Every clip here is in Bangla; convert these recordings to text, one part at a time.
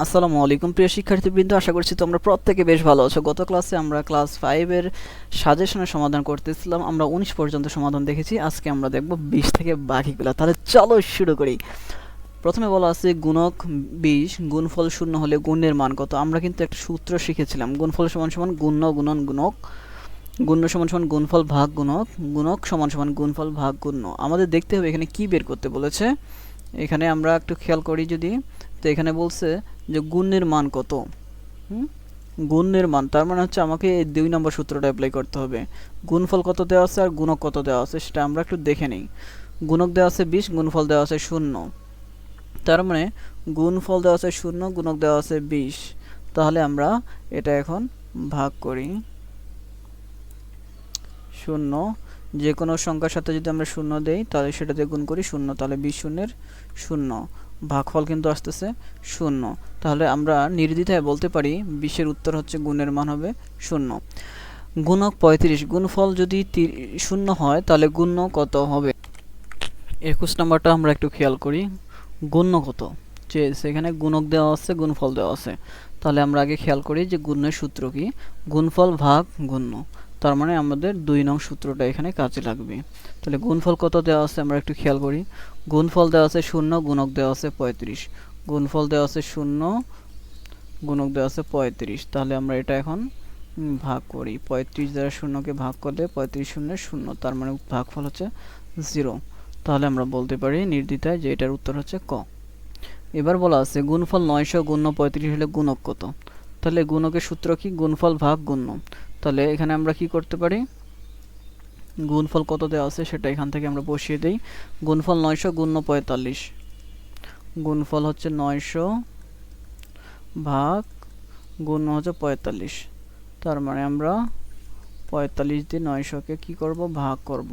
আসসালামু আলাইকুম প্রিয় শিক্ষার্থীবৃন্দ, আশা করছি তোমরা প্রত্যেকে বেশ ভালো আছো। গত ক্লাসে আমরা ক্লাস 5 এর সাজেশনের সমাধান করতেছিলাম। আমরা 19 পর্যন্ত সমাধান দেখেছি। আজকে আমরা দেখব 20 থেকে বাকিগুলো। তাহলে চলো শুরু করি। প্রথমে বলা আছে গুণক 20 গুণফল শূন্য হলে গুণের মান কত। আমরা কিন্তু একটা সূত্র শিখেছিলাম, গুণফল সমান সমান গুণ্য গুণন গুণক, গুণ্য সমান সমান গুণফল ভাগ গুণক, গুণক সমান সমান গুণফল ভাগ গুণ্য। আমাদের দেখতে হবে এখানে কি বের করতে বলেছে। এখানে আমরা একটু খেয়াল করি যদি, তো এখানে বলছে যে গুণের মান কত। গুণের মান, তার মানে হচ্ছে আমাকে এই 2 নম্বর সূত্রটা অ্যাপ্লাই করতে হবে। গুণফল কত দেওয়া আছে আর গুণক কত দেওয়া আছে সেটা আমরা একটু দেখে নিই। গুণক দেওয়া আছে 20, গুণফল দেওয়া আছে 0। তার মানে গুণফল দেওয়া আছে 0, গুণক দেওয়া আছে 20। তাহলে আমরা এটা এখন ভাগ করি। 0 যে কোনো সংখ্যার সাথে যদি আমরা 0 দেই তাহলে সেটা দিয়ে গুণ করি 0, তাহলে 20 শূন্যের 0, ভাগফল কিন্তু আসতেছে 0। তাহলে আমরা নির্দ্বিধায় বলতে পারি 20 এর উত্তর হচ্ছে গুণের মান হবে 0। গুণক 35, গুণফল যদি 0 হয় তাহলে গুণ্য কত হবে। 21 নম্বরটা আমরা একটু খেয়াল করি। গুণ্য কত, যে সেখানে গুণক দেওয়া আছে গুণফল দেওয়া আছে। তাহলে আমরা আগে খেয়াল করি যে গুণের সূত্র কি, গুণফল ভাগ গুণ্য। তার মানে আমাদের 2 নং সূত্রটা এখানে কাজে লাগবে। তাহলে গুণফল কত দেওয়া আছে আমরা একটু খেয়াল করি। গুণফল দেওয়া আছে 0, গুণক দেওয়া আছে 35। গুণফল দেওয়া আছে 0, গুণক দেওয়া আছে 35। তাহলে আমরা এটা এখন ভাগ করি। 35 দ্বারা 0কে ভাগ করলে 35 শূন্যের 0, তার মানে ভাগফল হচ্ছে 0। তাহলে আমরা বলতে পারি নির্দ্বিধায় যে এটার উত্তর হচ্ছে ক। এবার বলা আছে গুণফল 900 গুণ্য 35 হলে গুণক কত। তাহলে গুণকের সূত্র কি, গুণফল ভাগ গুণ্য। তাহলে এখানে আমরা কি করতে পারি, গুণফল কত দেওয়া আছে সেটা এখান থেকে আমরা বসিয়ে দেই। গুণফল 900 গুণ্য 45, গুণফল হচ্ছে 900 ভাগ গুণ্য হচ্ছে 45। তার মানে আমরা 45 দিয়ে 900কে কি করব, ভাগ করব।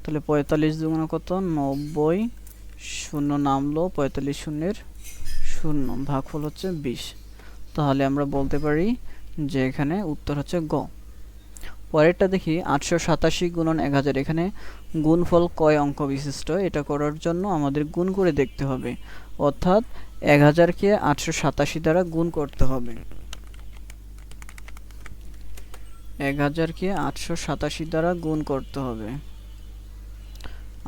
তাহলে 45 দুগুণ কত, 90, 0 নামলো, 45 শূন্যের 0, ভাগফল হচ্ছে 20। তাহলে আমরা বলতে পারি যে এখানে উত্তর হচ্ছে গ। পরেরটা দেখি 887 গুণন 1000। এখানে গুণফল কয় অঙ্ক বিশিষ্ট, এটা করার জন্য আমাদের গুণ করে দেখতে হবে, অর্থাৎ 1000কে 887 দ্বারা গুণ করতে হবে। 1000কে 887 দ্বারা গুণ করতে হবে।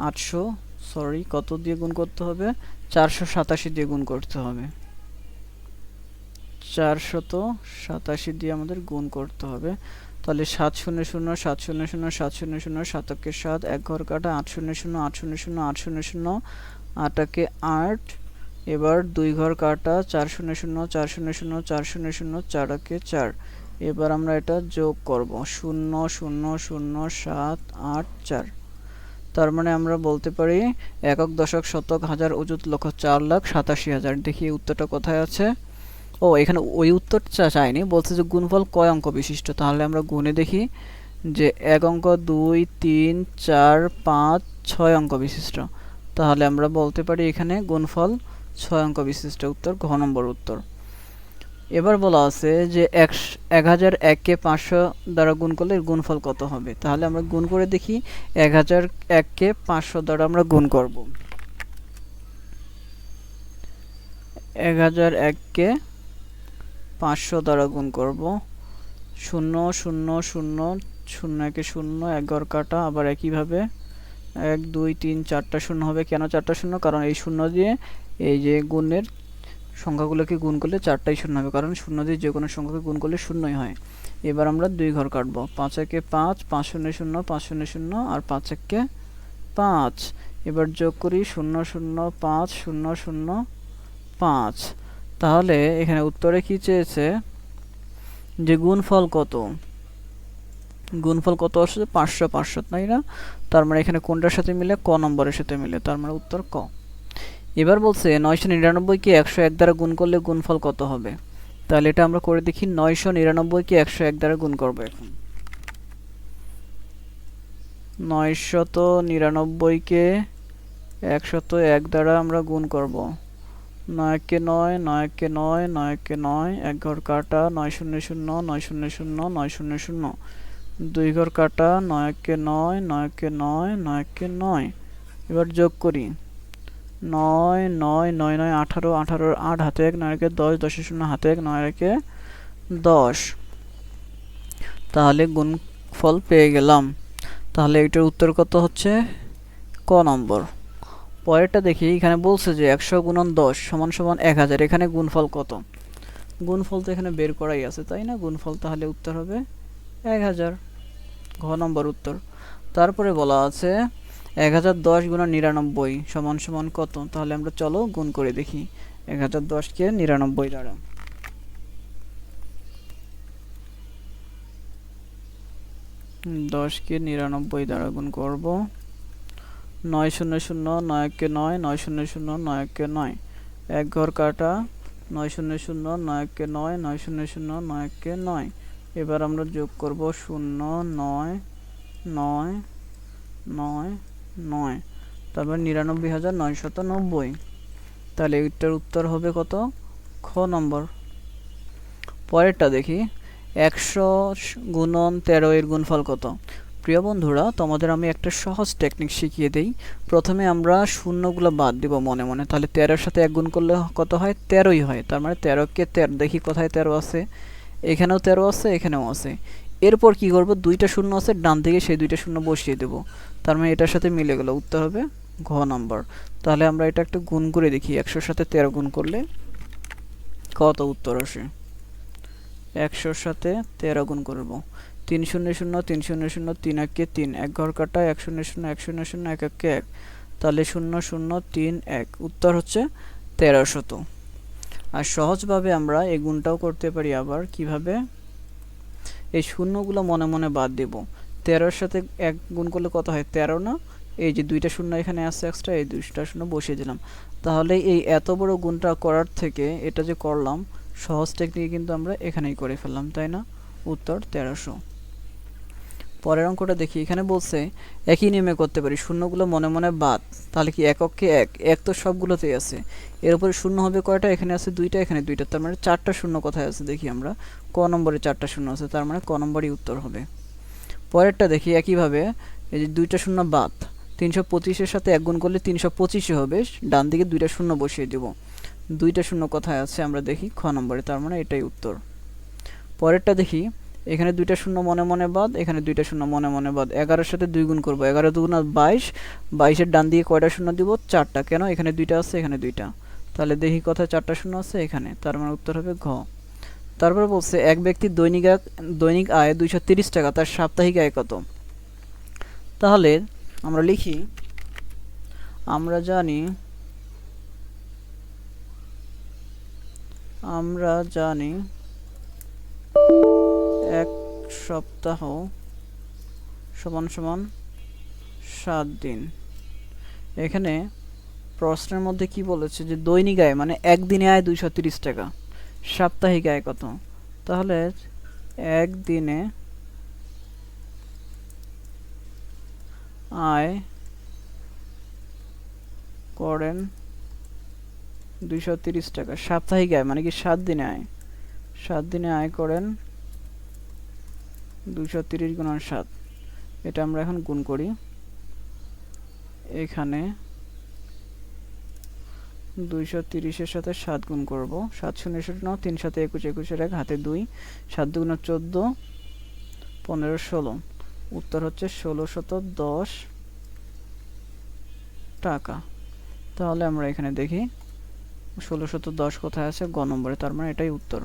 800 কত দিয়ে গুণ করতে হবে, 487 দিয়ে গুণ করতে হবে। 487 দিয়ে আমাদের গুণ করতে হবে। তাহলে 7 0 0 7 0 0 7 0 0 7 কে 7, 1 ঘর কাটা, 8 0 0 8 0 0 8 0 0 8 কে 8। এবার 2 ঘর কাটা, 4 0 0 4 0 0 4 0 0 4 কে 4। এবার আমরা এটা যোগ করব, 0 0 0 7 8 4। তার মানে আমরা বলতে পারি একক দশক শতক হাজার অযুত লক্ষ 4,87,000। দেখি উত্তরটা কোথায় আছে। ও, এখানে ওই উত্তরটা চাইনি, বলছে যে গুণফল কয় অঙ্ক বিশিষ্ট। তাহলে আমরা গুণে দেখি যে 1 অঙ্ক 2 3 4 5 6 অঙ্ক বিশিষ্ট। তাহলে আমরা বলতে পারি এখানে গুণফল 6 অঙ্ক বিশিষ্ট। উত্তর ঘ নম্বর উত্তর। এবার বলা আছে যে 1001কে 500 দ্বারা গুণ করলে গুণফল কত হবে। তাহলে আমরা গুণ করে দেখি। 1001কে 500 দ্বারা আমরা গুণ করব। 1001কে 500 দ্বারা গুণ করব। 0 0 0 0 একে 0, 1 ঘর কাটা, আবার একইভাবে 1 2 3 4টা 0 হবে। কেন 4টা 0, কারণ এই 0 দিয়ে এই যে গুণের সংখ্যাগুলোকে গুণ করলে 4টাই 0 হবে, কারণ 0 দিয়ে যে কোনো সংখ্যাকে গুণ করলে 0ই হয়। এবার আমরা 2 ঘর কাটবো, 5 একে 5, 5 0 0 5 0 0 আর 5 একে 5। এবার যোগ করি 0 0 5 0 0 5। তাহলে এখানে উত্তরে কি চেয়েছে যে গুণফল কত। গুণফল কত আসছে, 500 500, তাই না। তার মানে এখানে কোনটার সাথে মিলে, ক নম্বরের সাথে মিলে, তার মানে উত্তর ক। এবার বলছে 999কে 101 দ্বারা গুণ করলে গুণফল কত হবে। তাহলে এটা আমরা করে দেখি। 999কে 101 দ্বারা গুণ করব। এখন 999কে 101 দ্বারা আমরা গুণ করব। 9 কে 9, 9 কে 9, 9 কে 9, 1 ঘর কাটা, 9 0 0 9 0 0 9 0 0, 2 ঘর কাটা, 9 কে 9, 9 কে 9, 9 কে 9। এবার যোগ করি, নয় নয় নয় নয় 18, 18 8 হাতে 1, 9 একে 10, 10 শূন্য হাতে 1, 9 একে 10। তাহলে গুণফল পেয়ে গেলাম। তাহলে এটার উত্তর কত হচ্ছে? ক নম্বর। পরেরটা দেখি, এখানে বলছে যে 100 গুণন 10 সমান সমান 1000। এখানে গুণফল কত? গুণফল তো এখানে বের করাই আছে, তাই না? গুণফল তাহলে উত্তর হবে 1000, ঘ নম্বর উত্তর। তারপরে বলা আছে 1010 গুণন 99 সমান সমান কত? তাহলে আমরা চলো গুণ করে দেখি 1010 কে 99 দ্বারা। 10 কে 99 দ্বারা গুণ করব। 9 শূন্য শূন্য 9 কে 9, 9 শূন্য শূন্য 9 কে 9, এক ঘর কাটা। 9 শূন্য শূন্য 9 কে 9, 9 শূন্য শূন্য 9 কে 9। এবার আমরা যোগ করব 0 9 9 9 9, তারপর 99,990। তাহলে এটার উত্তর হবে কত? খ নম্বর। পরেরটা দেখি 100 গুণন 13 এর গুণফল কত? প্রিয় বন্ধুরা, তোমাদের আমি একটা সহজ টেকনিক শিখিয়ে দেই। প্রথমে আমরা শূন্যগুলো বাদ দিব মনে মনে। তাহলে 13 এর সাথে 1 গুণ করলে কত হয়? 13ই হয়। তার মানে 13 কে 13, দেখি কোথায় 13 আছে। এখানেও 13 আছে, এখানেও আছে। এরপর কি করব? দুইটা শূন্য আছে ডান দিকে, সেই দুইটা শূন্য বসিয়ে দেব। তার মানে এটার সাথে মিলে গেল, উত্তর হবে ঘ নম্বর। তাহলে আমরা এটা একটা গুণ করে দেখি, 100 এর সাথে 13 গুণ করলে কত উত্তর আসে। 100 এর সাথে 13 গুণ করব। 3 শূন্য শূন্য 3 শূন্য শূন্য 3 একে 3, এক ঘর কাটা। 1 শূন্য শূন্য 1 শূন্য শূন্য 1 একে 1, তাহলে 0 0 3 1, উত্তর হচ্ছে 1300। আর সহজভাবে আমরা এই গুণটাও করতে পারি। আবার কিভাবে? এই শূন্যগুলো মনে মনে বাদ দেব। 13 এর সাথে 1 গুণ করলে কত হয়? 13 না? এই যে দুইটা শূন্য এখানে আছে এক্সট্রা, এই দুইটা শূন্য বসিয়ে দিলাম। তাহলে এই এত বড় গুণটা করার থেকে এটা যে করলাম সহজ টেকনিকে, কিন্তু আমরা এখানেই করে ফেললাম, তাই না? উত্তর 1300। পরের অঙ্কটা দেখি, এখানে বলছে একই নিয়মে করতে পারি, শূন্যগুলো মনে মনে বাদ। তাহলে কি এককে 1, 1 তো সবগুলোতেই আছে। এর উপরে শূন্য হবে কয়টা? এখানে আছে 2টা, এখানে 2টা, তার মানে 4টা শূন্য কোথায় আছে দেখি আমরা। ক নম্বরে 4টা শূন্য আছে, তার মানে ক নম্বরই উত্তর হবে। পরেরটা দেখি একইভাবে, এই যে 2টা শূন্য বাদ। 325 এর সাথে 1 গুণ করলে 325 হবে, ডান দিকে 2টা শূন্য বসিয়ে দেব। 2টা শূন্য কোথায় আছে আমরা দেখি, খ নম্বরে, তার মানে এটাই উত্তর। পরেরটা দেখি, এখানে 2টা শূন্য মনে মনে বাদ, এখানে 2টা শূন্য মনে মনে বাদ। 11 এর সাথে 2 গুণ করব। 11 দুগুণা 22, 22 এর ডান দিকে কয়টা শূন্য দিব? 4টা। কেন? এখানে 2টা আছে, এখানে 2টা। তাহলে দেখি কোথায় 4টা শূন্য আছে, এখানে, তার মানে উত্তর হবে ঘ। তারপরে বলছে এক ব্যক্তির দৈনিক আয় 230 টাকা, তার সাপ্তাহিক আয় কত? তাহলে আমরা লিখি, আমরা জানি এক সপ্তাহ সমান সমান 7 দিন। এখানে প্রশ্নের মধ্যে কি বলেছে? যে দৈনিক আয় মানে একদিনে আয় 230 টাকা, সাপ্তাহিক আয় কত? তাহলে একদিনে আয় করেন 230 টাকা, সাপ্তাহিক আয় মানে কি 7 দিনে আয়। 7 দিনে আয় করেন 230 গুণন 7। এটা আমরা এখন গুণ করি। এখানে 230 এর সাথে 7 গুণ করব। 7 শূন্য শূন্য, 3 সাথে 21, 21 এর 1 হাতে 2, 7 দুগুণে 14, 15 16, উত্তর হচ্ছে 1610 টাকা। তাহলে আমরা এখানে দেখি 1610 কোথায় আছে? গ নম্বরে, তার মানে এটাই উত্তর।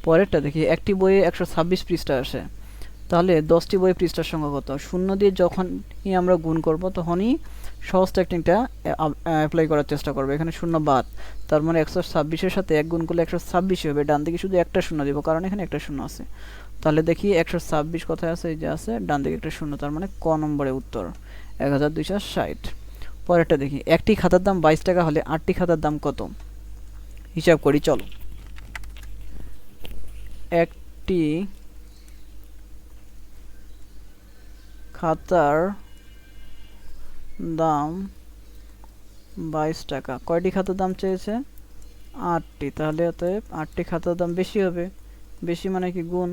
পরেরটা দেখি, একটি বইয়ে 126 পৃষ্ঠা আছে, তাহলে 10টি বই পৃষ্ঠার সংখ্যা কত? শূন্য দিয়ে যখনই আমরা গুণ করব তখনই সহজ টেকনিকটা অ্যাপ্লাই করার চেষ্টা করব। এখানে শূন্য বাদ, তার মানে 126 এর সাথে 1 গুণ করলে 126 হবে, ডান দিকে শুধু একটা শূন্য দিব কারণ এখানে একটা শূন্য আছে। তাহলে দেখি 126 কোথায় আছে? এই যে আছে, ডান দিকে একটা শূন্য, তার মানে ক নম্বরে উত্তর 1260। পরেরটা দেখি, একটি খাতার দাম 22 টাকা হলে 8টি খাতার দাম কত? হিসাব করি চলো। একটি খাতার দাম 22 টাকা, কয়টি খাতার দাম চেয়েছে? 8টি। তাহলে অতএব 8টি খাতার দাম বেশি হবে। বেশি মানে কি? গুণ।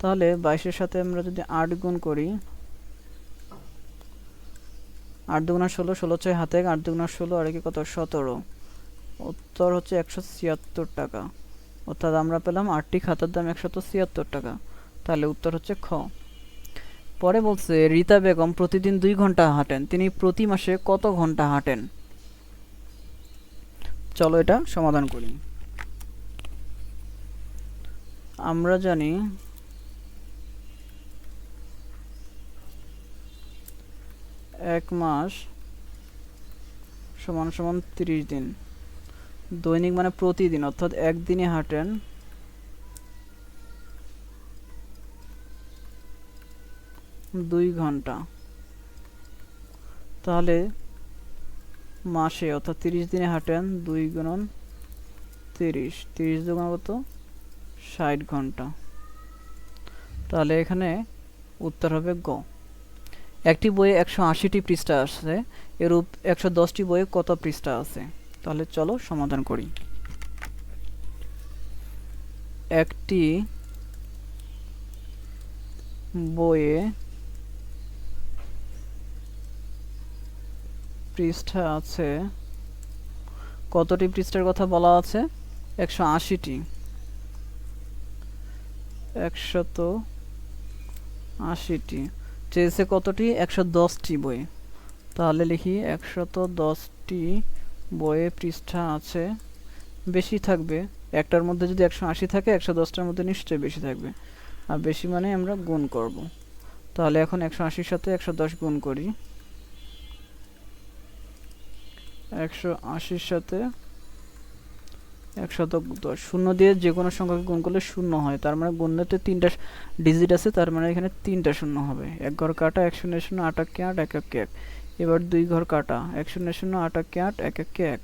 তাহলে 22 এর সাথে আমরা যদি 8 গুণ করি, 8 দুগুণা 16, 16 6 হাতে 8 দুগুণা 16 আর কি কত 17। উত্তর হচ্ছে 176 টাকা। অর্থাৎ আমরা পেলাম 8টি খাতার দাম 176 টাকা। তাহলে উত্তর হচ্ছে খ। পরে বলছে রীতা বেগম প্রতিদিন 2 ঘন্টা হাঁটেন, তিনি প্রতি মাসে কত ঘন্টা হাঁটেন? চলো এটা সমাধান করি। আমরা জানি এক মাস সমান সমান 30 দিন। দৈনিক মানে প্রতিদিন, অর্থাৎ একদিনে হাঁটেন 2 ঘন্টা। তাহলে মাসে অর্থাৎ 30 দিনে হাঁটেন 2 গুণন 30, 30 দুগুণ কত 60 ঘন্টা। তাহলে এখানে উত্তর হবে গ। একটি বইয়ে 180টি পৃষ্ঠা আছে, এরূপ 110টি বইয়ে কত পৃষ্ঠা আছে? তাহলে চলো সমাধান করি। একটি বইয়ে পৃষ্ঠা আছে, কতটি পৃষ্ঠার কথা বলা আছে? 180টি। 180টি চেয়েছে কতটি? 110টি বই। তাহলে লিখি 110টি বইয়ে পৃষ্ঠা আছে, বেশি থাকবে। একটার মধ্যে যদি 180 থাকে 110টার মধ্যে নিশ্চয়ই বেশি থাকবে, আর বেশি মানে আমরা গুণ করব। তাহলে এখন 180-র সাথে 110 গুণ করি। 180-র সাথে 110, শূন্য দিয়ে যে কোনো সংখ্যাকে গুণ করলে শূন্য হয়, তার মানে গুণতে 3টা ডিজিট আছে, তার মানে এখানে 3টা শূন্য হবে। 1 ঘর কাটা 1 0 0 8 1 8 1 1 1। এবার 2 ঘর কাটা 1 0 0 8 1 8 1 1 1।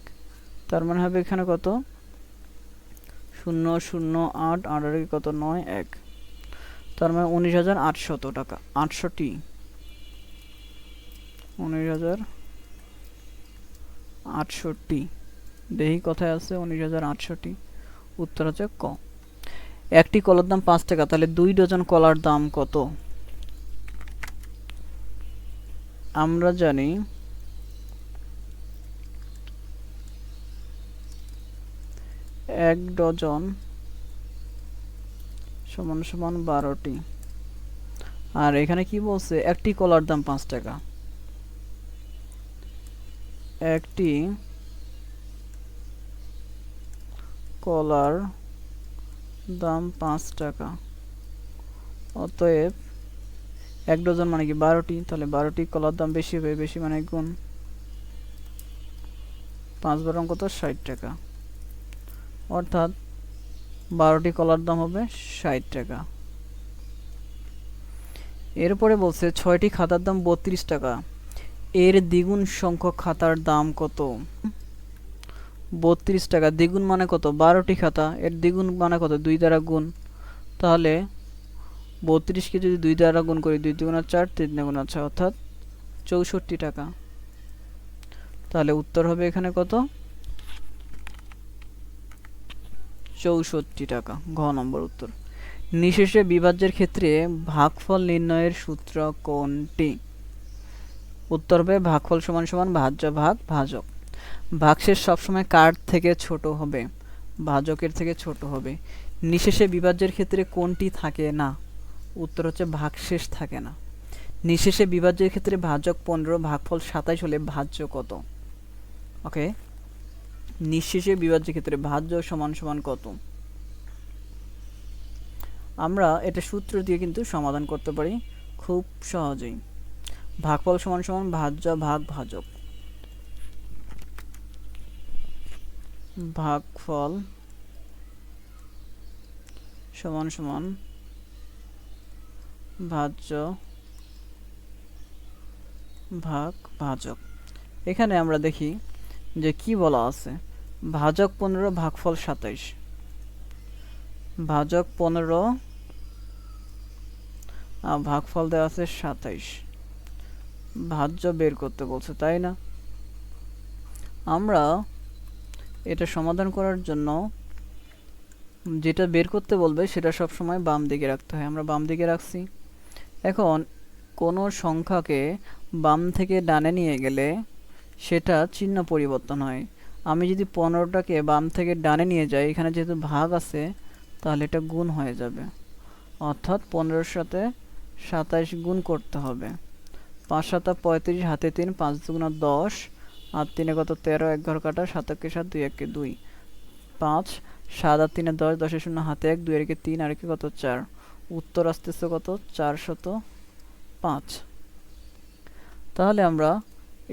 তার মানে হবে এখানে কত 0 0 8 8 আর কত 9 1। তার মানে 19,800 টাকা। 800টি 19,800টি। দেখি কোথায় আছে 19,800টি। উত্তর হচ্ছে ক। একটি কলার দাম 5 টাকা, তাহলে 2 ডজন কলার দাম কত? আমরা জানি এক ডজন সমান সমান 12টি। আর এখানে কি বলছে? একটি কলার দাম 5 টাকা। একটি কলার দাম 5 টাকা, অতএব 1 ডজন মানে কি 12টি। তাহলে 12টি কলার দাম বেশি হবে, বেশি মানে গুণ 5 12 কত 60 টাকা, অর্থাৎ 12টি কলার দাম হবে 60 টাকা। এরপরে বলছে 6টি খাতার দাম 32 টাকা, এর দ্বিগুণ সংখ্যক খাতার দাম কত? 32 টাকা দ্বিগুণ মানে কত? 12টি খাতা, এর দ্বিগুণ মানে কত? 2 দ্বারা গুণ। তাহলে 32কে যদি 2 দ্বারা গুণ করি, 2 দুগুণা 4, 3 দুগুণা 6, অর্থাৎ 64 টাকা। তাহলে উত্তর হবে এখানে কত? 64 টাকা, ঘ নম্বর উত্তর। নিশেষে বিভাজ্যের ক্ষেত্রে ভাগফল নির্ণয়ের সূত্র কোনটি? উত্তর হবে ভাগফল সমান সমান ভাজ্য ভাগ ভাজক। ভাগশেষ সবসময় কার থেকে ছোট হবে? ভাজকের থেকে ছোট হবে। নিশেষে বিভাজ্যের ক্ষেত্রে কোনটি থাকে না? উত্তর হচ্ছে ভাগশেষ থাকে না। নিশেষে বিভাজ্যের ক্ষেত্রে ভাজক 15, ভাগফল 27 হলে ভাজ্য কত? ওকে, নিঃশেষে বিভাজ্যের ক্ষেত্রে ভাজ্য সমান সমান কত? আমরা এটা সূত্র দিয়ে কিন্তু সমাধান করতে পারি খুব সহজেই। ভাগফল সমান সমান ভাজ্য ভাগ ভাজক। ভাগফল সমান সমান ভাজ্য ভাগ ভাজক। এখানে আমরা দেখি যে কি বলা আছে। ভাজক 15, ভাগফল 27। ভাজক 15 আর ভাগফল দেওয়া আছে 27। ভাজ্য বের করতে বলছে, তাই না? আমরা এটা সমাধান করার জন্য যেটা বের করতে বলবে সেটা সব সময় বাম দিকে রাখতে হয়। আমরা বাম দিকে রাখছি। এখন কোনো সংখ্যাকে বাম থেকে ডানে নিয়ে গেলে সেটা চিহ্ন পরিবর্তন হয়। আমি যদি 15টাকে বাম থেকে ডানে নিয়ে যাই, এখানে যেহেতু ভাগ আছে তাহলে এটা গুণ হয়ে যাবে, অর্থাৎ 15-এর সাথে 27 গুণ করতে হবে। 5 7 35, হাতে 3, 5 2 10, আর 3 কত 13, 1 ঘর কাটা, 7 1 7, 2 1 2, 5 7 আর 3 10, 10 0 হাতে 1, 2 1 3, আর 1 কত 4। উত্তর আসতেছে কত 405। তাহলে আমরা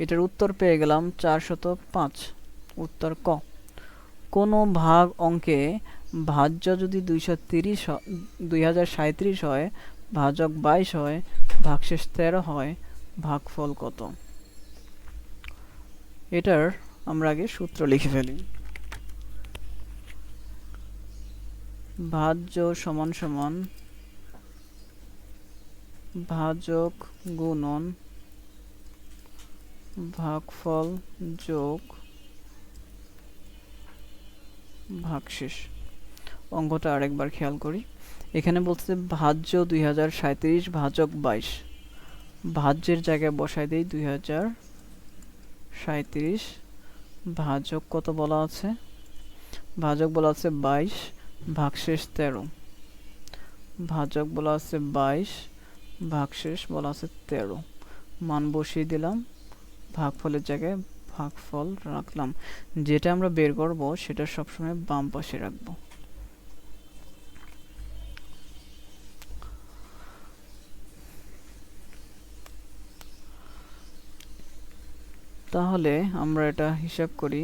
এটার উত্তর পেয়ে গেলাম 405। উত্তর ক। কোনো ভাগ অঙ্কে ভাজ্য যদি 2037 হয়, ভাজক 22 হয়, ভাগশেষ 13 হয়, ভাগফল কত? এটার আমরা আগে সূত্র লিখে ফেলি। ভাজ্য সমান সমান ভাজক গুণন ভাগফল যোগ ভাগশেষ। অঙ্কটা আরেকবার খেয়াল করি। এখানে বলছে ভাজ্য 2037 ভাজক 22। ভাজ্যের জায়গায় বসাই দেই 2037, ভাজক কত বলা আছে? ভাজক বলা আছে 22, ভাগশেষ 13। ভাজক বলা আছে 22, ভাগশেষ বলা আছে 13। মান বসিয়ে দিলাম, ভাগফলের জায়গায় ভাগফল রাখলাম। যেটা আমরা বের করব সেটা সবসময় বাম পাশে রাখবো। তাহলে আমরা এটা হিসাব করি।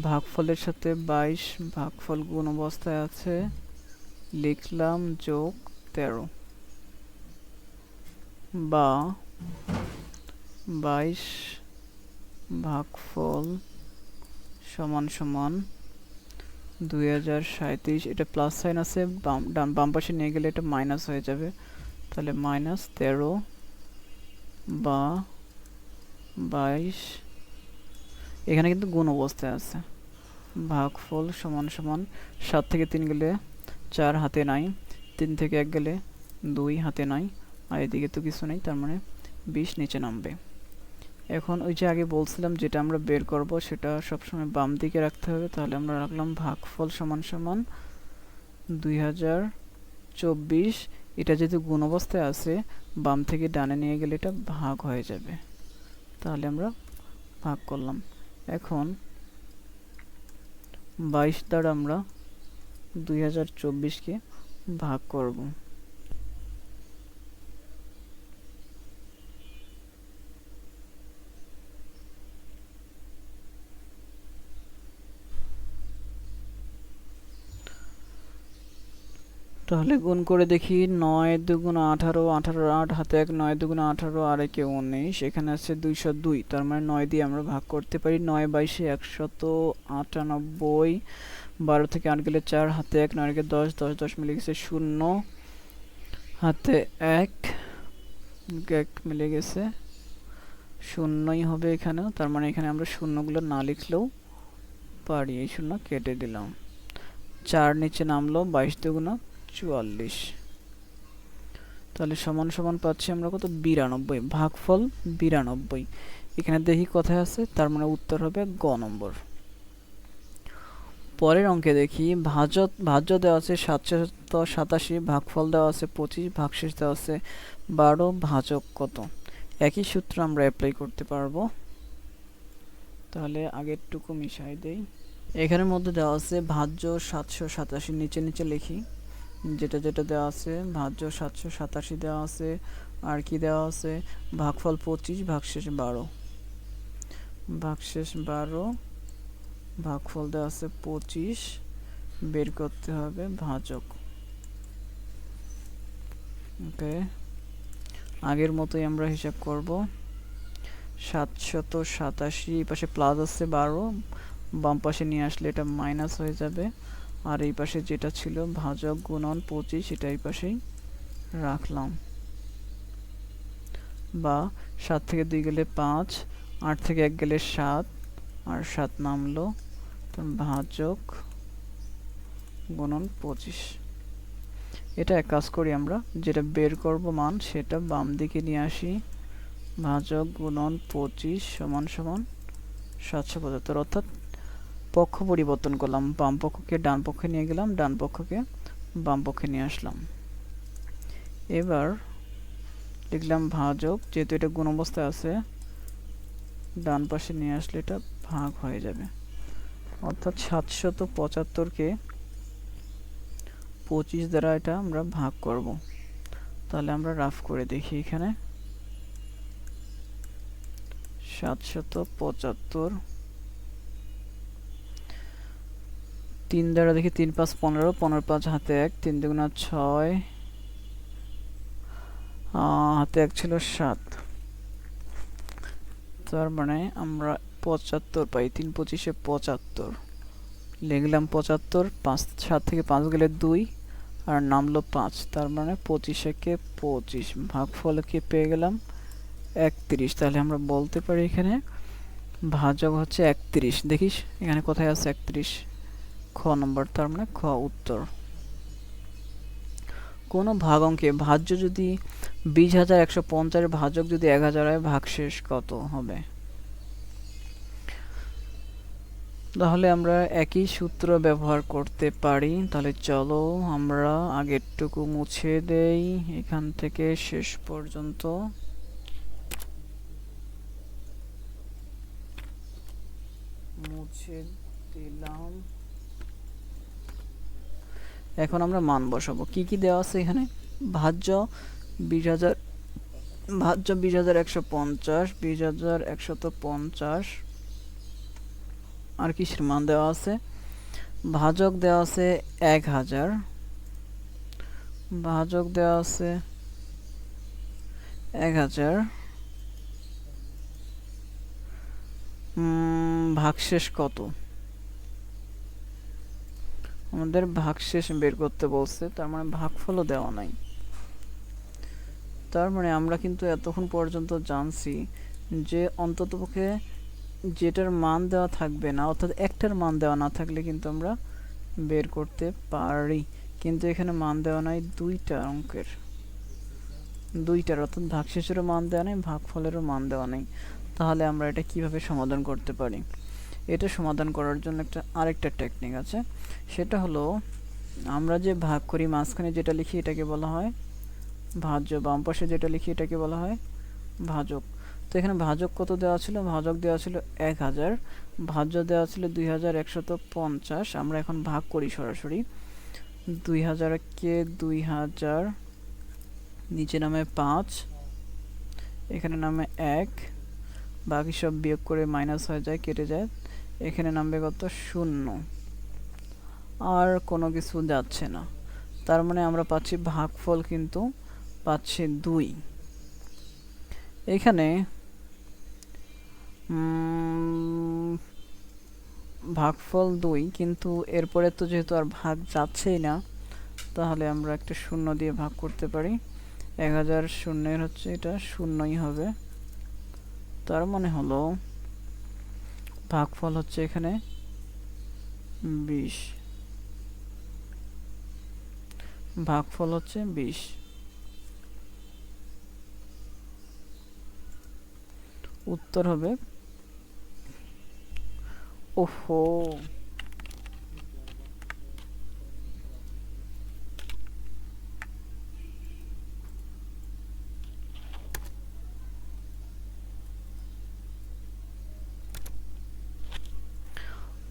ভাগফলের সাথে 22 ভাগফল গুণ অবস্থায় আছে, লিখলাম যোগ 13, বা 22 ভাগফল সমান সমান 2037। এটা প্লাস সাইন আছে, বাম পাশে নিয়ে গেলে এটা মাইনাস হয়ে যাবে, তাহলে -13 বা 22, এখানে কিন্তু গুণ অবস্থায় আছে। ভাগফল সমান সমান 7 থেকে 3 গেলে 4 হাতে নাই, 3 থেকে 1 গেলে 2 হাতে নাই, আর এদিকে তো কিছু নেই, তার মানে 20 নিচে নামবে। এখন ওই যে আগে বলছিলাম যেটা আমরা বের করব সেটা সবসময় বাম দিকে রাখতে হবে। তাহলে আমরা রাখলাম ভাগফল সমান সমান 2024। এটা যেহেতু গুণ অবস্থায় আছে, বাম থেকে ডানে নিয়ে গেলে এটা ভাগ হয়ে যাবে, তাহলে আমরা ভাগ করলাম। এখন 22 দ্বারা আমরা 2024-কে ভাগ করব। তাহলে গুণ করে দেখি। 9 2 18, 18 8 হাতে 1, 9 2 18, আর 1 19, এখানে আছে 202, তার মানে 9 দিয়ে আমরা ভাগ করতে পারি। 9 22 198, 12 থেকে 8 গেলে 4, হাতে 1, 9 10, 10 10 মিলে গেছে 0, হাতে 1 মিলে গেছে 0ই হবে এখানেও, তার মানে এখানে আমরা শূন্যগুলো না লিখলেও পারি, এই 0 কেটে দিলাম। 4 নিচে নামলো, 22 2 44। তাহলে সমান সমান পাচ্ছি আমরা কত 92, ভাগফল 92। এখানে দেখি কোথায় আছে, তার মানে উত্তর হবে গ নম্বর। পরের অঙ্কে দেখি। ভাজ্য দেওয়া আছে 787, ভাগফল দেওয়া আছে 25, ভাগশেষ দেওয়া আছে 12, ভাজক কত? একই সূত্র আমরা অ্যাপ্লাই করতে পারবো। তাহলে আগেরটুকু মিশাই দেই। এখানের মধ্যে দেওয়া আছে ভাজ্য 787, নিচে নিচে লিখি যেটা যেটা দেওয়া আছে। ভাজ্য 787 দেওয়া আছে, আর কি দেওয়া আছে? ভাগফল 25, ভাগশেষ 12, ভাগশেষ 12, ভাগফল দেওয়া আছে 25, বের করতে হবে ভাজক। ওকে, আগের মতোই আমরা হিসাব করব। 787, এই পাশে প্লাস আছে 12, বাম পাশে নিয়ে আসলে এটা মাইনাস হয়ে যাবে, আর এই পাশে যেটা ছিল ভাজক গুণন 25, এটা এই পাশেই রাখলাম। বা 7 থেকে 2 গেলে 5, 8 থেকে 1 গেলে 7, আর 7 নামলো, ভাজক গুণন 25। এটা এক কাজ করি, আমরা যেটা বের করব মান সেটা বাম দিকে নিয়ে আসি। ভাজক গুণন 25 সমান সমান 775, অর্থাৎ পক্ষ পরিবর্তন করলাম, বাম পক্ষকে ডান পক্ষে নিয়ে গেলাম, ডান পক্ষকে বাম পক্ষে নিয়ে আসলাম। এবার লিখলাম ভাজক, যেহেতু এটা গুণ অবস্থায় আছে ডান পাশে নিয়ে আসলে এটা ভাগ হয়ে যাবে, অর্থাৎ 775কে 25 দ্বারা এটা আমরা ভাগ করব। তাহলে আমরা রাফ করে দেখি, এখানে 775 3 দ্বারা দেখি, 3 5 15, 15 5 হাতে 1, 3 দুগুণা 6, হাতে 1 ছিল 7, তার মানে আমরা 75 পাই। 3 25 75 লিখলাম 75, 5 7 থেকে 5 গেলে 2 আর নামলো 5, তার মানে 25 কে 25, ভাগফল কি পেয়ে গেলাম 31। তাহলে আমরা বলতে পারি এখানে ভাজক হচ্ছে 31। দেখিস এখানে কোথায় আছে 31, খ নম্বর, তার মানে খ উত্তর। কোনো ভাগ অঙ্কে ভাজ্য যদি 20,150 ভাজক যদি 1000 হয়, ভাগশেষ কত হবে? তাহলে আমরা একই সূত্র ব্যবহার করতে পারি। তাহলে চলো আমরা আগেরটুকু মুছে দেই, এখান থেকে শেষ পর্যন্ত। মুছে দিলাম। এখন আমরা মান বসাবো। কি কি দেওয়া আছে এখানে? ভাজ্য 20,000, ভাজ্য 20,150, 20,150, আর কিসের মান দেওয়া আছে? ভাজক দেওয়া আছে 1000, ভাজক দেওয়া আছে 1000, ভাগশেষ কত? আমাদের ভাগশেষ বের করতে বলছে, তার মানে ভাগফলও দেওয়া নাই। তার মানে আমরা কিন্তু এতক্ষণ পর্যন্ত জানছি যে অন্ততপক্ষে যেটার মান দেওয়া থাকবে না, অর্থাৎ একটার মান দেওয়া না থাকলে কিন্তু আমরা বের করতে পারি। কিন্তু এখানে মান দেওয়া নাই দুইটা অঙ্কের, দুইটার, অর্থাৎ ভাগশেষেরও মান দেওয়া নেই, ভাগফলেরও মান দেওয়া নেই। তাহলে আমরা এটা কিভাবে সমাধান করতে পারি? এটা সমাধান করার জন্য আরেকটা টেকনিক আছে, সেটা হলো আমরা যে ভাগ করি মাঝখানে যেটা লিখি এটাকে বলা হয় ভাজ্য, বাম পাশে যেটা লিখি এটাকে বলা হয় ভাজক। তো এখানে ভাজক কত দেওয়া ছিল? ভাজক দেওয়া ছিল 1000, ভাজ্য দেওয়া ছিল 2150। আমরা এখন ভাগ করি সরাসরি। 2000কে 2000, নিচে নামে 5, এখানে নামে 1, বাকি সব বিয়োগ করে মাইনাস হয়ে যায়, কেটে যায়। এখানে নামবে কত? 0, আর কোনো কিছু যাচ্ছে না। তার মানে আমরা পাচ্ছি ভাগফল কিন্তু পাচ্ছি 2। এখানে ভাগফল 2, কিন্তু এরপরে তো যেহেতু আর ভাগ যাচ্ছেই না, তাহলে আমরা একটা 0 দিয়ে ভাগ করতে পারি। 1000 শূন্যের হচ্ছে এটা 0ই হবে। তার মানে হলো ভাগফল হচ্ছে এখানে 20, ভাগফল হচ্ছে 20। উত্তর হবে, ওহো,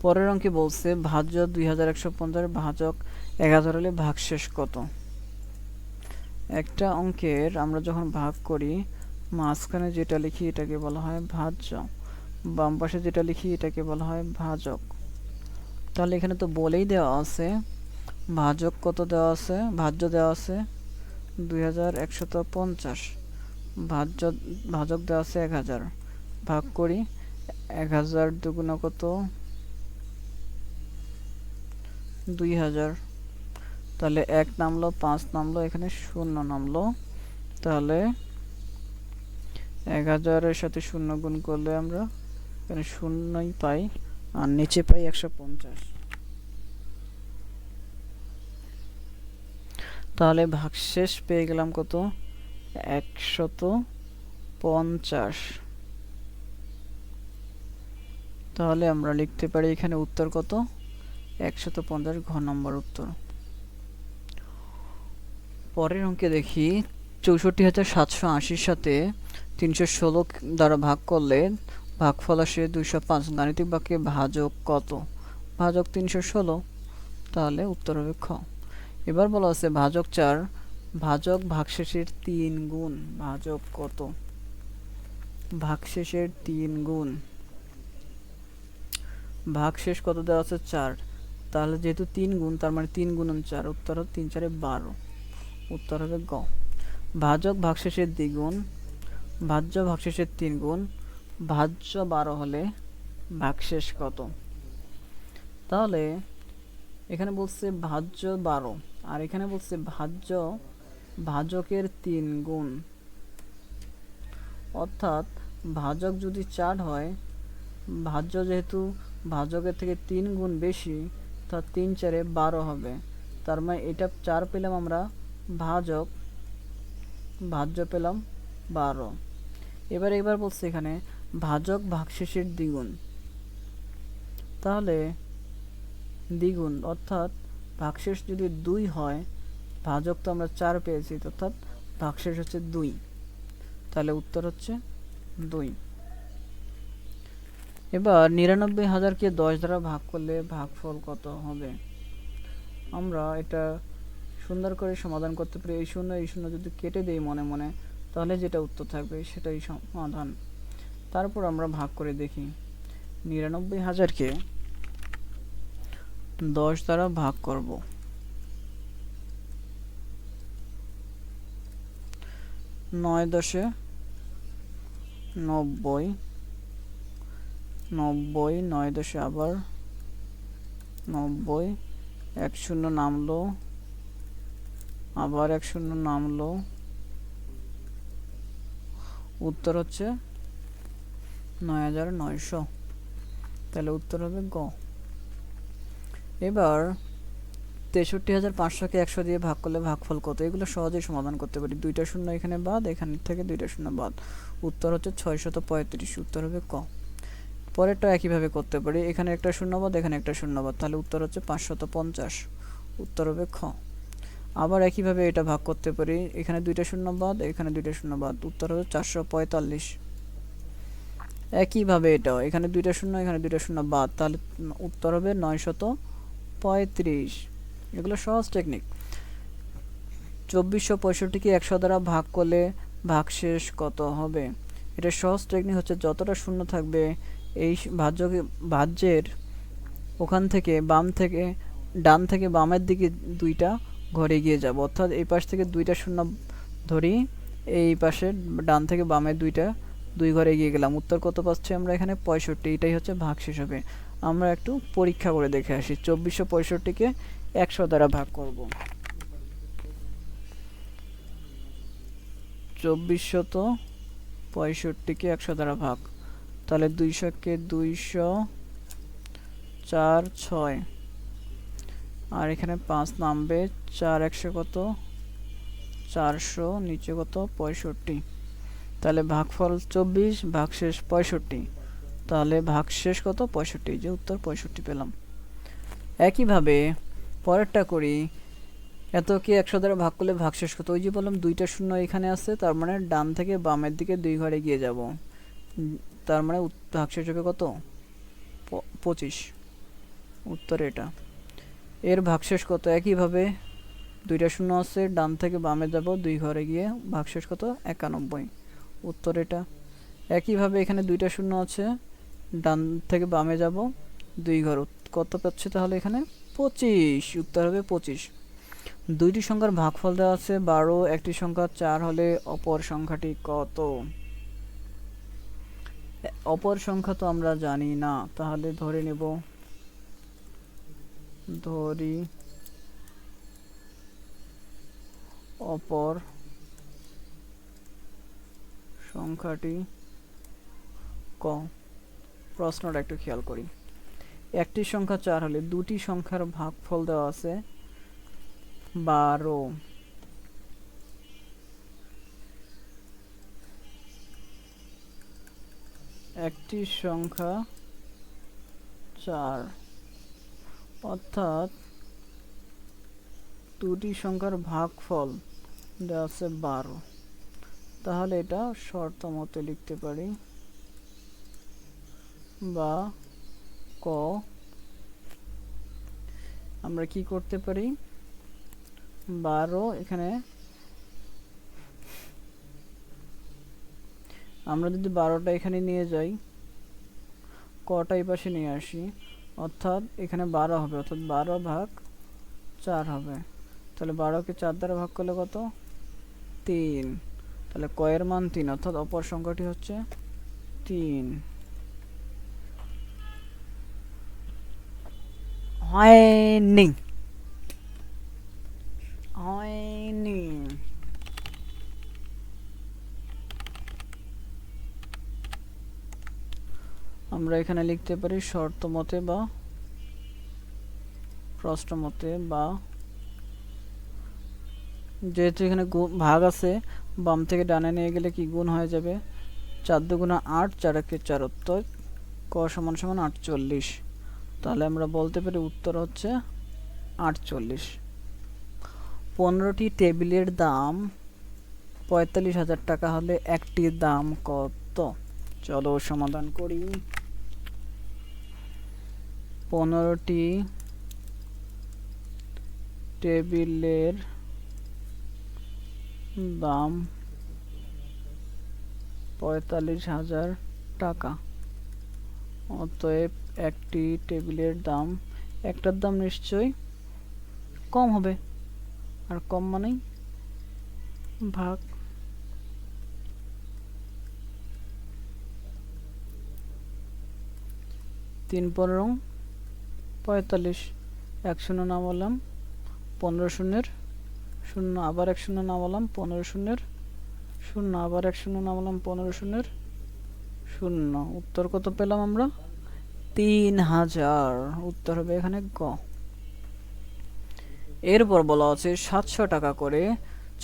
পরের অঙ্কে বলছে ভাজ্য 2150, ভাজক 1000 হলে ভাগশেষ কত? একটা অঙ্কের আমরা যখন ভাগ করি মাঝখানে যেটা লিখি এটাকে বলা হয় ভাজ্য, বাম পাশে যেটা লিখি এটাকে বলা হয় ভাজক। তাহলে এখানে তো বলেই দেওয়া আছে ভাজক কত দেওয়া আছে, ভাজ্য দেওয়া আছে 2150, ভাজক দেওয়া আছে 1000, ভাগ করি 1000 দুগুণা কত? 2000। তাহলে 1 নামলো, 5 নামলো, এখানে 0 নামলো। তাহলে 1000-এর সাথে 0 গুণ করলে আমরা এখানে 0ই পাই, আর নিচে পাই 150। তাহলে ভাগশেষ পেয়ে গেলাম কত, 150। তাহলে আমরা লিখতে পারি এখানে উত্তর কত, 150, ঘ নম্বর উত্তর। পরের অঙ্কে দেখি 64,780 সাথে 316 দ্বারা ভাগ করলে ভাগফল আসে 205। গাণিতিক বাক্যে ভাজক কত? ভাজক 316, তাহলে উত্তর হবে খ। এবার বলা আছে ভাজক 4, ভাজক ভাগশেষের 3 গুণ। ভাজক কত? ভাগশেষের 3 গুণ। ভাগশেষ কত দেওয়া আছে, 4, তাহলে যেহেতু 3 গুণ তার মানে 3 গুণন 4, উত্তর হবে 3 4 12, উত্তর হবে গ। ভাজক ভাগশেষের দ্বিগুণ, ভাজ্য ভাগশেষের 3 গুণ, ভাজ্য 12 হলে ভাগশেষ কত? তাহলে এখানে বলছে ভাজ্য 12 আর এখানে বলছে ভাজ্য ভাজকের 3 গুণ, অর্থাৎ ভাজক যদি 4 হয়, ভাজ্য যেহেতু ভাজকের থেকে 3 গুণ বেশি, তা 3 4 12 হবে। তার মানে এটা 4 পেলাম আমরা ভাজক, ভাজ্য পেলাম 12। এবার বলছে এখানে ভাজক ভাগশেষের দ্বিগুণ, তাহলে দ্বিগুণ অর্থাৎ ভাগশেষ যদি 2 হয়, ভাজক তো আমরা 4 পেয়েছি, অর্থাৎ ভাগশেষ হচ্ছে 2, তাহলে উত্তর হচ্ছে 2। এবার 99,000কে 10 দ্বারা ভাগ করলে ভাগফল কত হবে? আমরা এটা সুন্দর করে সমাধান করতে পারি। এই শূন্য যদি কেটে দেই মনে মনে, তাহলে যেটা উত্তর থাকবে সেটাই সমাধান। তারপর আমরা ভাগ করে দেখি। 99,000কে 10 দ্বারা ভাগ করব। 9 10 90, 90, 9 10 আবার 90, 1 শূন্য নামলো, আবার 1 শূন্য নামলো, উত্তর হচ্ছে 9,900, তাহলে উত্তর হবে গ। এবার 63,500কে 100 দিয়ে ভাগ করলে ভাগফল কত? এগুলো সহজেই সমাধান করতে পারি। 2টা শূন্য এখানে বাদ, এখান থেকে 2টা শূন্য বাদ, উত্তর হচ্ছে 635, উত্তর হবে ক। পরেরটা একইভাবে করতে পারি। এখানে একটা শূন্য বাদ, এখানে একটা শূন্য বাদ, তাহলে উত্তর হচ্ছে 550, উত্তর হবে খ। আবার একইভাবে এটা ভাগ করতে পারি। এখানে 2টা শূন্য বাদ, এখানে 2টা শূন্য বাদ, উত্তর হবে 445। একইভাবে এটাও, এখানে 2টা শূন্য, এখানে 2টা শূন্য বাদ, তাহলে উত্তর হবে 935। এগুলো সহজ টেকনিক। 2465কে 100 দ্বারা ভাগ করলে ভাগশেষ কত হবে? এটা সহজ টেকনিক হচ্ছে যতটা শূন্য থাকবে এই ভাজ্যের ওখান থেকে বাম থেকে ডান থেকে বামের দিকে 2টা ঘরে গিয়ে যাব, অর্থাৎ এই পাশ থেকে 2টা শূন্য ধরি, এই পাশে ডান থেকে বামে 2টা 2 ঘরে গিয়ে গেলাম, উত্তর কত পাচ্ছি আমরা এখানে 65। এটাই হচ্ছে ভাগশেষ হবে। আমরা একটু পরীক্ষা করে দেখে আসি। 2465কে 100 দ্বারা ভাগ করব। 2465কে 100 দ্বারা ভাগ, তাহলে 200কে 200, 4 6, আর এখানে 5 নামবে, 4 100 কত 400, নিচে কত 65, তাহলে ভাগফল 24, ভাগশেষ 65, তাহলে ভাগশেষ কত 65, যে উত্তর 65 পেলাম। একইভাবে পরেরটা করি। এতকে 100 দ্বারা ভাগ করলে ভাগশেষ কত? ওই যে বললাম 2টা শূন্য এখানে আছে, তার মানে ডান থেকে বামের দিকে 2 ঘরে গিয়ে যাব, তার মানে ভাগশেষ হবে কত 25, উত্তর এটা। এর ভাগশেষ কত? একইভাবে 2টা শূন্য আছে, ডান থেকে বামে যাব 2 ঘরে গিয়ে, ভাগশেষ কত 91, উত্তর এটা। একইভাবে এখানে 2টা শূন্য আছে, ডান থেকে বামে যাব 2 ঘর, কত পাচ্ছি তাহলে এখানে 25, উত্তর হবে 25। দুইটি সংখ্যার ভাগফল দেওয়া আছে 12, একটি সংখ্যা 4 হলে অপর সংখ্যাটি কত? অপর সংখ্যা তো আমরা জানি না, তাহলে ধরে নেব, ধরি অপর সংখ্যাটি ক। প্রশ্নটা একটু খেয়াল করি। একটি সংখ্যা 4 হলে দুটি সংখ্যার ভাগফল দেওয়া আছে 12, একটি সংখ্যা 4 অর্থাৎ দুটি সংখ্যার ভাগফল দেওয়া আছে 12। তাহলে এটা শর্ত মতে লিখতে পারি, বা ক আমরা কি করতে পারি, 12 এখানে আমরা যদি 12টা এখানে নিয়ে যাই, কটা এই পাশে নিয়ে আসি, অর্থাৎ এখানে 12 হবে, অর্থাৎ 12 ভাগ 4 হবে। তাহলে 12কে 4 দ্বারা ভাগ করলে কত, 3। তাহলে ক এর মান 3, অর্থাৎ অপর সংখ্যাটি হচ্ছে 3। হয়নি হয়নি আমরা এখানে লিখতে পারি শর্ত মতে বা প্রশ্ন মতে, বা যেহেতু এখানে ভাগ আছে, বাম থেকে ডানে নিয়ে গেলে কি গুণ হয়ে যাবে, 4 দুগুণা 8, 4 একে 4, উত্তর ক সমান সমান 48। তাহলে আমরা বলতে পারি উত্তর হচ্ছে 48। 15টি টেবিলের দাম 45,000 টাকা হলে একটির দাম কত? চলো সমাধান করি। 15টি টেবিলের দাম 45,000 টাকা, অতএব একটি টেবিলের দাম, একটার দাম নিশ্চয়ই কম হবে, আর কম মানেই ভাগ। 3 15 45, 1 শূন্য নামালাম, 15 শূন্যের 0, আবার 1 শূন্য নামালাম, 15 শূন্যের 0, আবার 1 শূন্য নামালাম, 15 শূন্যের 0। উত্তর কত পেলাম আমরা? 3000। উত্তর হবে এখানে গ। এরপর বলা আছে 700 টাকা করে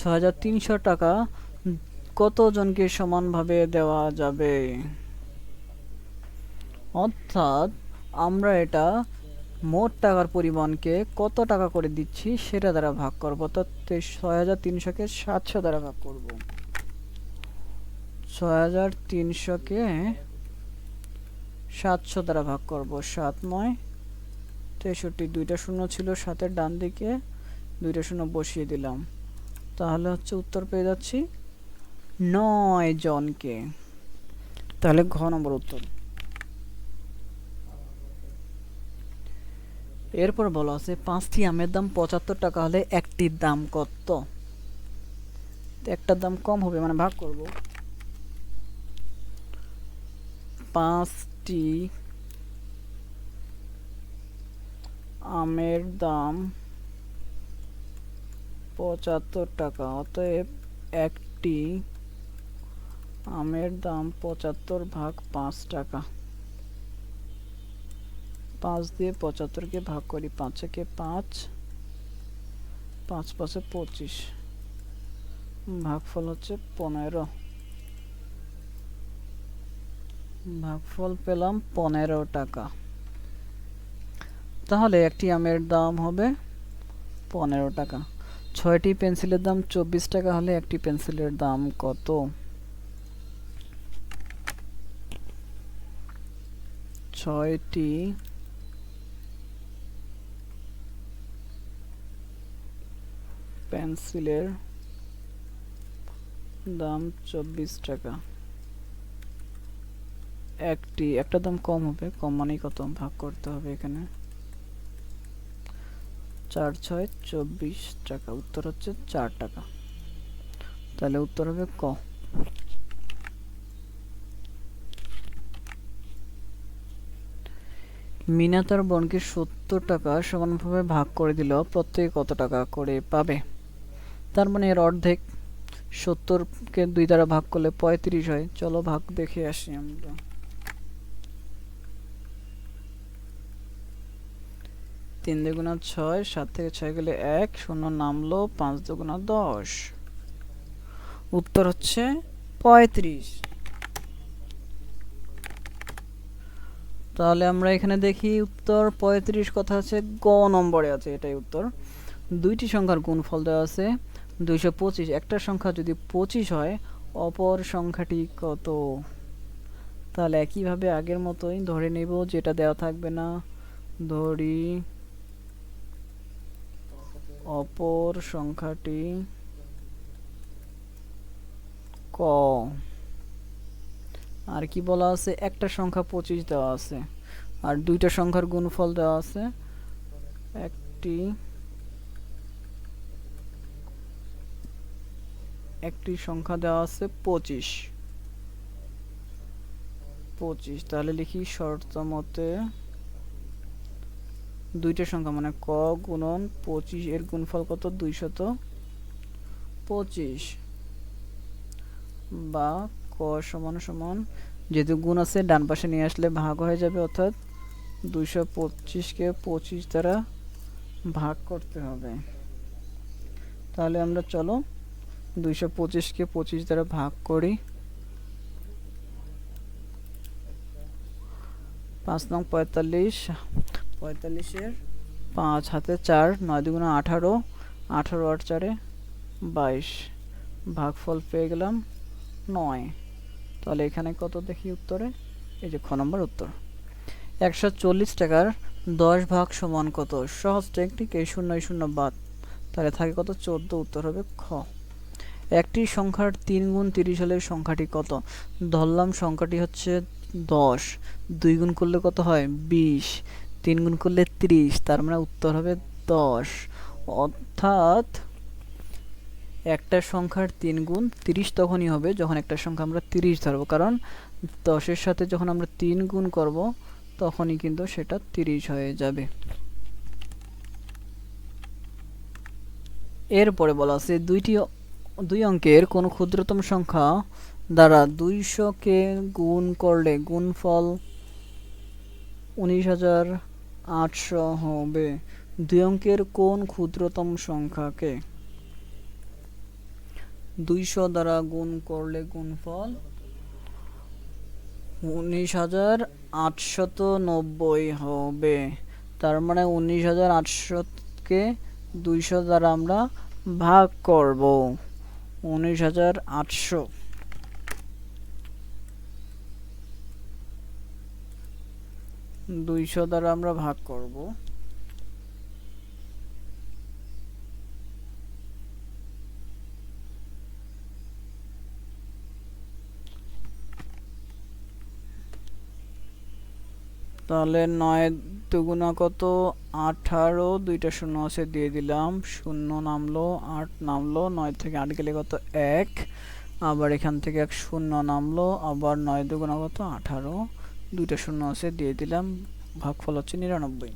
6300 টাকা কতজনকে সমানভাবে দেওয়া যাবে? অর্থাৎ আমরা এটা মোট টাকার পরিমাণকে কত টাকা করে দিচ্ছি সেটা দ্বারা ভাগ করবো, অর্থাৎ 6300-কে 700 দ্বারা ভাগ করব। 6300-কে 700 দ্বারা ভাগ করব। 7 9 63, দুইটা শূন্য ছিল 7-এর ডান দিকে, দুইটা শূন্য বসিয়ে দিলাম, তাহলে হচ্ছে উত্তর পেয়ে যাচ্ছি 9 জনকে। তাহলে ঘ নম্বর উত্তর। এরপর বলা আছে 5টি আমের দাম 75 টাকা হলে একটির দাম কত? একটার দাম কম হবে, মানে ভাগ করব। 5টি আমের দাম 75 টাকা, অতএব একটি আমের দাম 75 ভাগ 5 টাকা। 5 দিয়ে 75-কে ভাগ করি, 5 একে 5, 5 5-এ 25, ভাগফল হচ্ছে 15। ভাগফল পেলাম 15 টাকা। তাহলে একটি আমের দাম হবে 15 টাকা। 6টি পেন্সিলের দাম 24 টাকা হলে একটি পেন্সিলের দাম কত? 6টি পেন্সিলের দাম 24 টাকা। একটা দাম কম হবে, কম মানেই কত, ভাগ করতে হবে এখানে। 4 6 24 টাকা, উত্তর হচ্ছে 4 টাকা। তাহলে উত্তর হবে ক। মিনা তার বোনকে 70 টাকা সমানভাবে ভাগ করে দিল, প্রত্যেকে কত টাকা করে পাবে? তার মানে এর অর্ধেক। 70-কে 2 দ্বারা ভাগ করলে 35 হয়। চলো ভাগ দেখে আসি আমরা। 3 দুগুণা 6, 7 থেকে 6 গেলে 1, 0 নামলো, 5 দুগুণা 10, উত্তর হচ্ছে 35। তাহলে আমরা এখানে দেখি উত্তর 35 কথা আছে, গ নম্বরে আছে, এটাই উত্তর। দুইটি সংখ্যার গুণফল দেওয়া আছে 225। একটা সংখ্যা যদি 25 হয় অপর সংখ্যাটি কত? তাহলে একইভাবে আগের মতোই ধরে নেব, যেটা দেওয়া থাকবে না। ধরি অপর সংখ্যাটি ক। আর কি বলা আছে? একটা সংখ্যা 25 দেওয়া আছে আর দুইটা সংখ্যার গুণফল দেওয়া আছে। একটি সংখ্যা দেওয়া আছে 25। তাহলে লিখি শর্ত মতে দুইটা সংখ্যা মানে ক গুণন 25 এর গুণফল কত? 225। বা ক সমান সমান, যেহেতু গুণ আছে ডান পাশে নিয়ে আসলে ভাগ হয়ে যাবে, অর্থাৎ 225কে 25 দ্বারা ভাগ করতে হবে। তাহলে আমরা চলো 225কে 25 দ্বারা ভাগ করি। 5 নং 45, 45-এর 5 হাতে 4, 9 দুগুণে 18, 18 আর 4-এ 22, ভাগফল পেয়ে গেলাম 9। তাহলে এখানে কত দেখি উত্তরে? এই যে খ নম্বর উত্তর। 140 টাকার 10 ভাগ সমান কত? সহজ টেকনিক, এই 0 0 বাদ, তাহলে থাকে কত? 14। উত্তর হবে খ। একটি সংখ্যার 3 গুণ 30 হলে সংখ্যাটি কত? ধরলাম সংখ্যাটি হচ্ছে 10, 2 গুণ করলে কত হয়? 20, 3 গুণ করলে 30, তার মানে উত্তর হবে 10। অর্থাৎ একটা সংখ্যার 3 গুণ 30 তখনই হবে যখন একটা সংখ্যা আমরা 30 ধরবো, কারণ 10-এর সাথে যখন আমরা 3 গুণ করব তখনই কিন্তু সেটা 30 হয়ে যাবে। এরপরে বলা আছে দুই অঙ্কের কোন ক্ষুদ্রতম সংখ্যা দ্বারা 200-কে গুণ করলে গুণফল 19,800 হবে। দুই অঙ্কের কোন ক্ষুদ্রতম সংখ্যাকে 200 দ্বারা গুণ করলে গুণফল 19,890 হবে। তার মানে 19,800-কে 200 দ্বারা আমরা ভাগ করব। 19,800 200 দ্বারা আমরা ভাগ করব। তাহলে 9 দুগুণা কত? 18, দুইটা শূন্য আছে দিয়ে দিলাম, 0 নামলো, 8 নামলো, 9 থেকে 8 গেলে কত? 1, আবার এখান থেকে 1 শূন্য নামলো, আবার 9 দুগুণা কত? 18, দুইটা শূন্য আছে দিয়ে দিলাম, ভাগফল হচ্ছে 99।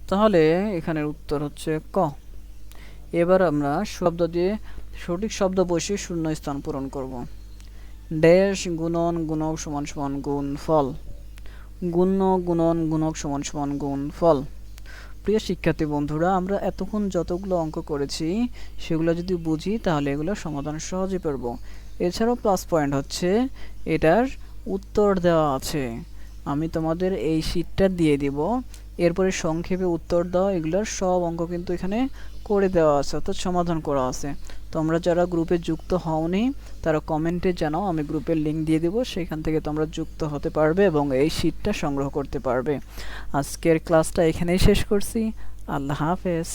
তাহলে এখানের উত্তর হচ্ছে ক। এবার আমরা শব্দ দিয়ে সঠিক শব্দ বসিয়ে শূন্য স্থান পূরণ করব। ড্যাশ গুণন গুণক সমান সমান গুণফল, গুণ্য গুণন গুণক সমান সমান গুণফল। প্রিয় শিক্ষার্থী বন্ধুরা, আমরা এতক্ষণ যতগুলো অঙ্ক করেছি সেগুলো যদি বুঝি তাহলে এগুলো সমাধান সহজে পারব। এছাড়াও প্লাস পয়েন্ট হচ্ছে এটার উত্তর দেওয়া আছে, আমি তোমাদের এই শীটটা দিয়ে দিব, এরপরে সংক্ষেপে উত্তর দাও, এগুলোর সব অঙ্ক কিন্তু এখানে করে দেওয়া আছে, অর্থাৎ সমাধান করা আছে। তোমরা যারা গ্রুপে যুক্ত হওনি তারা কমেন্টে জানাও, আমি গ্রুপের লিঙ্ক দিয়ে দেবো, সেখান থেকে তোমরা যুক্ত হতে পারবে এবং এই শীটটা সংগ্রহ করতে পারবে। আজকের ক্লাসটা এখানেই শেষ করছি। আল্লাহ হাফেজ।